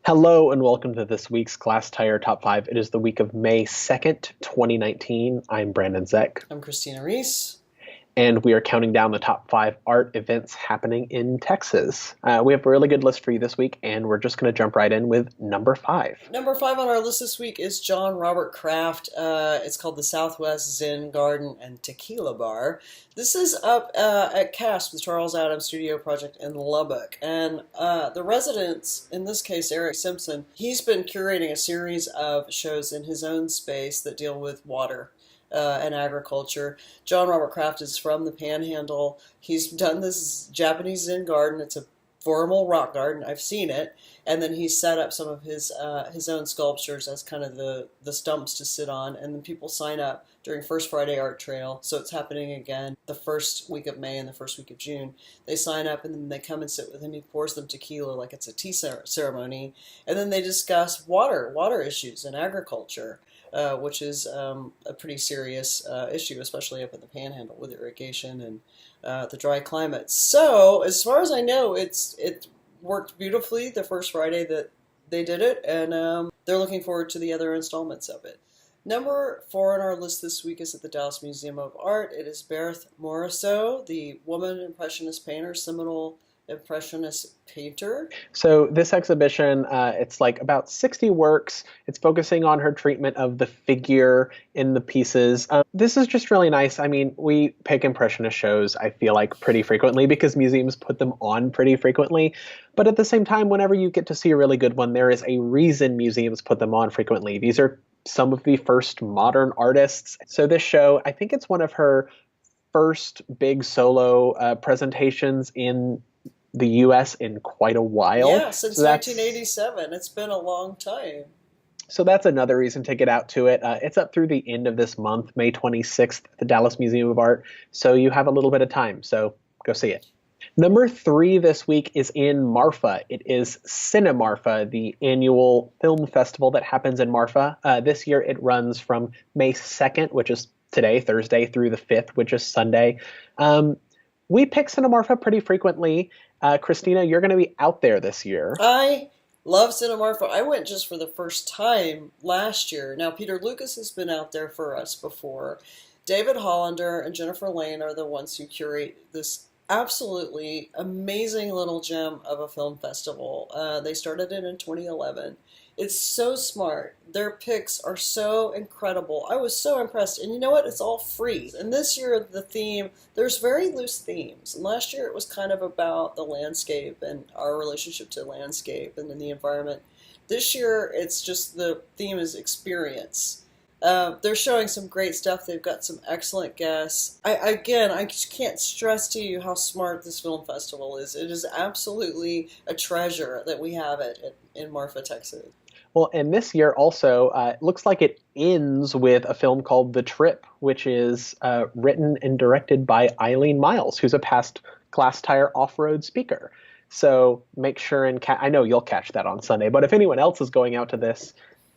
Hello and welcome to this week's Glasstire Top Five. It is the week of May 2nd, 2019. I'm Brandon Zech, I'm Christina Rees. and we are counting down the top five art events happening in Texas. We have a really good list for you this week, and we're just going to jump right in with number five. Number five on our list this week is John Robert Kraft. It's called the Southwest Zen Garden and Tequila Bar. This is up at CASP, the Charles Adams Studio Project in Lubbock. And the residents, in this case Eric Simpson, he's been curating a series of shows in his own space that deal with water. And agriculture. John Robert Kraft is from the Panhandle. He's done this Japanese Zen garden. It's a formal rock garden. I've seen it. And then he's set up some of his own sculptures as kind of the stumps to sit on. And then people sign up during First Friday Art Trail. So it's happening again the first week of May and the first week of June. They sign up and then they come and sit with him. He pours them tequila like it's a tea ceremony. And then they discuss water issues and agriculture. Which is a pretty serious issue, especially up in the Panhandle with irrigation and the dry climate. So, as far as I know, it worked beautifully the first Friday that they did it, and they're looking forward to the other installments of it. Number four on our list this week is at the Dallas Museum of Art. It is Berthe Morisot, the woman impressionist painter, seminal impressionist painter. So this exhibition, it's like about 60 works. It's focusing on her treatment of the figure in the pieces. This is just really nice. I mean, we pick impressionist shows, I feel like, pretty frequently because museums put them on pretty frequently. But at the same time, whenever you get to see a really good one, there is a reason museums put them on frequently. These are some of the first modern artists. So this show, I think it's one of her first big solo presentations in the U.S. in quite a while. Yeah, since 1987. It's been a long time. So that's another reason to get out to it. It's up through the end of this month, May 26th, at the Dallas Museum of Art. So you have a little bit of time. So go see it. Number three this week is in Marfa. It is CineMarfa, the annual film festival that happens in Marfa. This year it runs from May 2nd, which is today, Thursday, through the 5th, which is Sunday. We pick CineMarfa pretty frequently. Christina, you're going to be out there this year. I love CineMarfa. I went just for the first time last year. Now, Peter Lucas has been out there for us before. David Hollander and Jennifer Lane are the ones who curate this absolutely amazing little gem of a film festival. They started it in 2011. It's so smart. Their picks are so incredible. I was so impressed. And you know what? It's all free. And this year, the theme, there's very loose themes. And last year, it was kind of about the landscape and our relationship to landscape and then the environment. This year, it's just the theme is experience. They're showing some great stuff. They've got some excellent guests. I just can't stress to you how smart this film festival is. It is absolutely a treasure that we have in Marfa, Texas. Well, and this year also, it looks like it ends with a film called The Trip, which is written and directed by Eileen Miles, who's a past Glasstire off-road speaker. So make sure and I know you'll catch that on Sunday, but if anyone else is going out to this,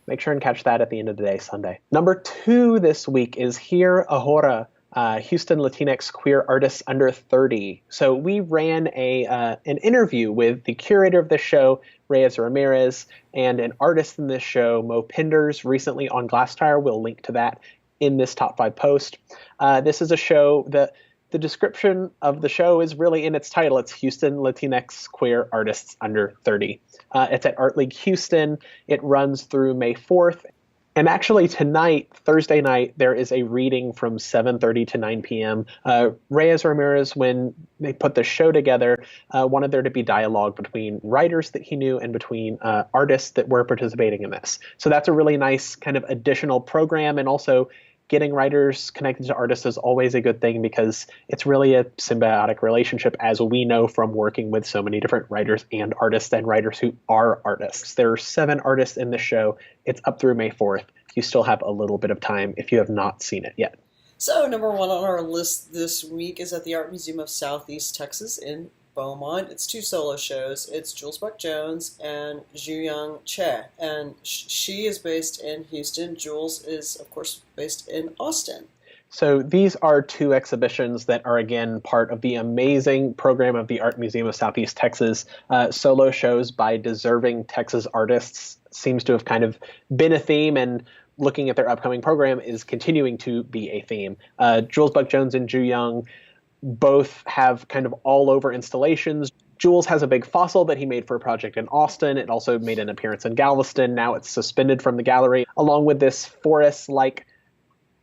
make sure and catch that at the end of the day, Sunday. Number two this week is Here Ahora, Houston Latinx queer artists under 30. So we ran an interview with the curator of this show, Reas Ramirez, and an artist in this show, Mo Penders, recently on Glasstire. We'll link to that in this top five post. This is a show that the description of the show is really in its title. It's Houston Latinx Queer Artists Under 30. It's at Art League Houston. It runs through May 4th. And actually tonight, Thursday night, there is a reading from 7:30 to 9 p.m. Reas Ramirez, when they put the show together, wanted there to be dialogue between writers that he knew and between artists that were participating in this. So that's a really nice kind of additional program, and also getting writers connected to artists is always a good thing because it's really a symbiotic relationship, as we know from working with so many different writers and writers who are artists. There are 7 artists in the show. It's up through May 4th. You still have a little bit of time if you have not seen it yet. So number one on our list this week is at the Art Museum of Southeast Texas in Beaumont. It's 2 solo shows. It's Jules Buck-Jones and Zhu Choi. And she is based in Houston. Jules is, of course, based in Austin. So these are two exhibitions that are, again, part of the amazing program of the Art Museum of Southeast Texas. Solo shows by deserving Texas artists seems to have kind of been a theme, and looking at their upcoming program is continuing to be a theme. Jules Buck-Jones and Ju Young both have kind of all-over installations. Jules has a big fossil that he made for a project in Austin. It also made an appearance in Galveston. Now it's suspended from the gallery, along with this forest-like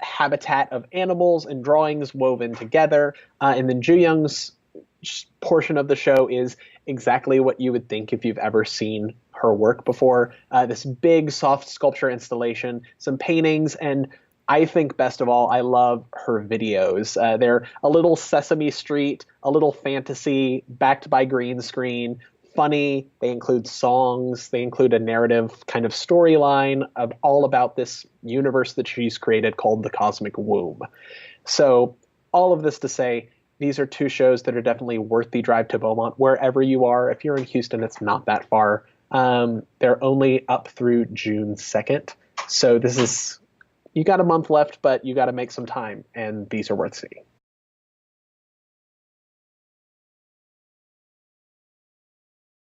habitat of animals and drawings woven together. And then Ju Young's portion of the show is exactly what you would think if you've ever seen her work before. This big, soft sculpture installation, some paintings, and I think best of all, I love her videos. They're a little Sesame Street, a little fantasy, backed by green screen, funny. They include songs. They include a narrative kind of storyline of all about this universe that she's created called the Cosmic Womb. So all of this to say, these are two shows that are definitely worth the drive to Beaumont, wherever you are. If you're in Houston, it's not that far. They're only up through June 2nd. So this is, you got a month left, but you got to make some time, and these are worth seeing.